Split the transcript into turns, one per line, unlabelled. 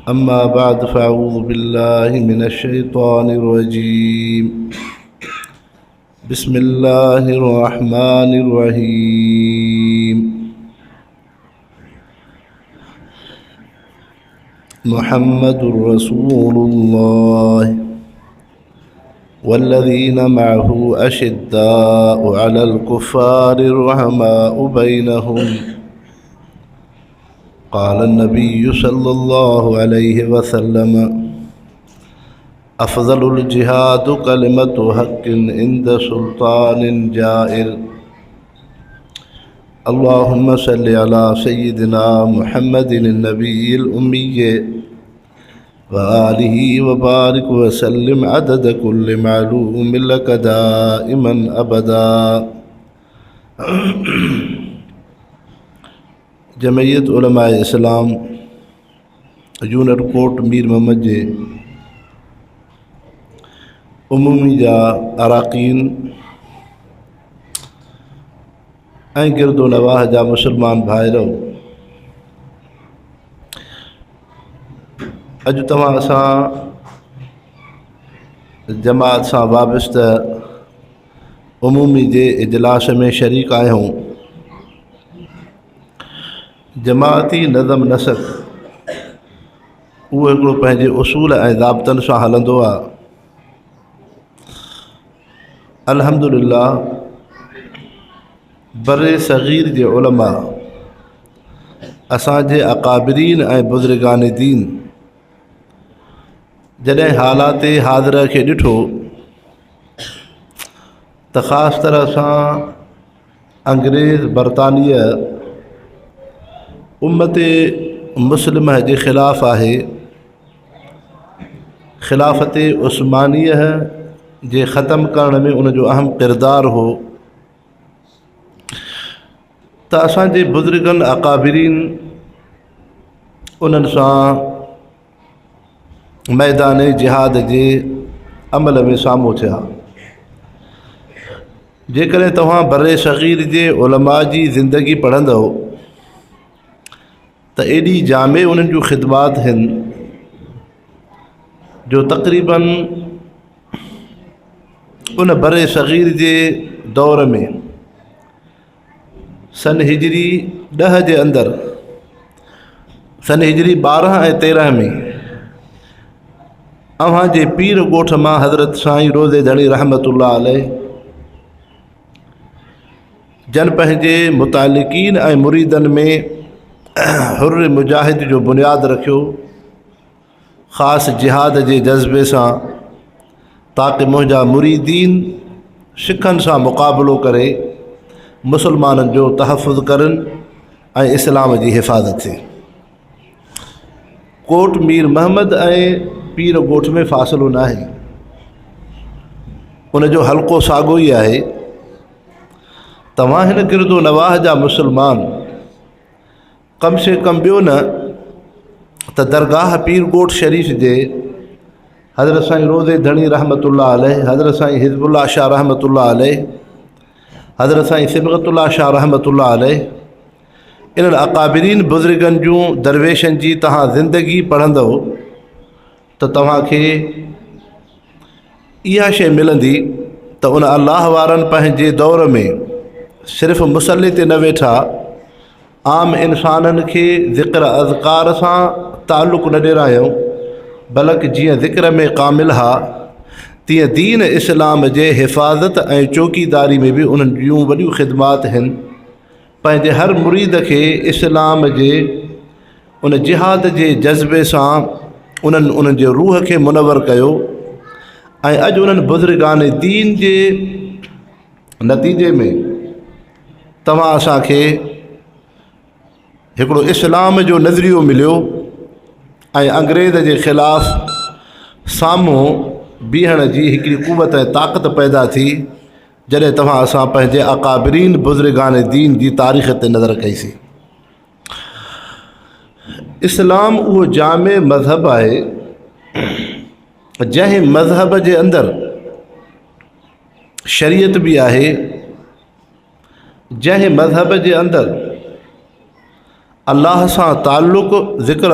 अम्मा बाद फ़अऊज़ु बिल्लाहि मिनश्शैतानिर्रजीम बिस्मिल्लाहिर्रहमानिर्रहीम। मुहम्मदुर रसूलुल्लाह वल्लज़ीना मअहू अशिद्दाउ अलल कुफ़्फ़ारि रहमाउ बैनहुम। क़ाल नबिय्यु सल्लल्लाहु अलैहि वसल्लम अफ़ज़लुल जिहादु कलिमतु हक़्क़िन इंद सुल्तानिन जाइर। अल्लाहुम्मा सल्लि अला सय्यिदिना मुहम्मदिन नबिय्यिल उम्मिय्यि व आलिहि व बारिक व सल्लिम अदद कुल्लि मालूमिन लक दाइमन अबदा। जमयत उलमाए इस्लाम यूनिट कोट मीर मोहम्मद जे उमूमी जा अराकीन ऐं गिरदो नवाह जा मुसलमान भाइरो, अॼु तव्हां सां जमात सां वाबस्त उमूमी जे इजलास में शरीक आहियूं। जमाती नज़म नसक उहो हिकिड़ो पंहिंजे उसूल ऐं ज़ाब्तनि सां हलंदो आहे। अल्हम्दुलिल्लाह बरे सग़ीर जे उलमा असांजे अकाबिरीन ऐं बुज़ुर्गान दीन जॾहिं हालात हाज़िर खे ॾिठो त ख़ासि तरह सां अंग्रेज़ बरतानिया उम्मत मुस्लिम जे ख़िलाफ़ आहे, ख़िलाफ़त उस्मानिया जे ख़त्म करण में उनजो अहम किरदार हो, त असांजे बुज़ुर्गनि अकाबिरीन उन्हनि सां मैदान जिहाद जे अमल में साम्हूं थिया। जेकॾहिं तव्हां बरे सग़ीर जे उलमा जी ज़िंदगी पढ़ंदव त एॾी जामे उन्हनि जूं ख़िदमात आहिनि जो तक़रीबन उन बरे सग़ीर जे दौर में सन हिजरी 10 जे अंदरि सन हिजरी 12 ऐं 13 में अव्हां जे पीर ॻोठ मां हज़रत साईं रोज़े धणी रहमतुल्लाह अलैह जन पंहिंजे मुतालिकीन ऐं मुरीदनि में हुर्र मुजाहिद जो बुनियाद रखियो, ख़ासि जिहाद जे जज़्बे सां, ताकि मुंहिंजा मुरीदीन सिखनि सां मुक़ाबिलो करे मुसलमाननि जो तहफ़ुज़ करनि ऐं इस्लाम जी हिफ़ाज़त थिए। कोट मीर मोहम्मद ऐं पीर ॻोठ में फ़ासिलो न आहे, उनजो हल्को साॻियो ई आहे। तव्हां हिन गिरदो नवाह जा मुसलमान कम से कम ॿियो न त दरगाह पीर ॻोठ शरीफ़ जे हज़रत साईं रोज़े धणी रहमतुल्लाह अलैह, हज़रत साईं हिज़्बुल्लाह शाह रहमतुल्लाह अलैह, हज़रत साईं सिबग़तुल्लाह शाह रहमतुल्लाह अलैह, इन्हनि अकाबिरीन बुज़ुर्गनि जूं दरवेशनि जी तव्हां ज़िंदगी पढ़ंदव त तव्हांखे इहा शइ मिलंदी त उन अल्लाह वारनि पंहिंजे दौर में सिर्फ़ु मुसले ते न वेठा, आम इंसाननि खे ज़िक्र अज़कार सां ताल्लुक़ न ॾिरायूं, बल्कि जीअं ज़िक्र में कामिल हा तीअं दीन इस्लाम जे हिफ़ाज़त ऐं चौकीदारी में बि उन्हनि जूं वॾियूं ख़िदमात आहिनि। पंहिंजे हर मुरीद खे इस्लाम जे उन जिहाद जे जज़्बे सां उन्हनि जे रूह खे मुनवर कयो ऐं अॼु उन्हनि बुज़ुर्गान दीन जे नतीजे में तव्हां असांखे हिकिड़ो इस्लाम जो नज़रियो मिलियो ऐं अंग्रेज़ जे ख़िलाफ़ साम्हूं बीहण जी हिकिड़ी क़ुवत ऐं ताक़त पैदा थी जॾहिं तव्हां असां पंहिंजे अकाबिरीन बुज़ुर्गान दीन जी तारीख़ ते नज़र कईसीं। इस्लाम उहो जामे मज़हब आहे जंहिं मज़हब जे अंदरि शरीयत बि आहे, जंहिं मज़हब जे अंदरि अल्लाह सां ताल्लुक़ ज़िक्र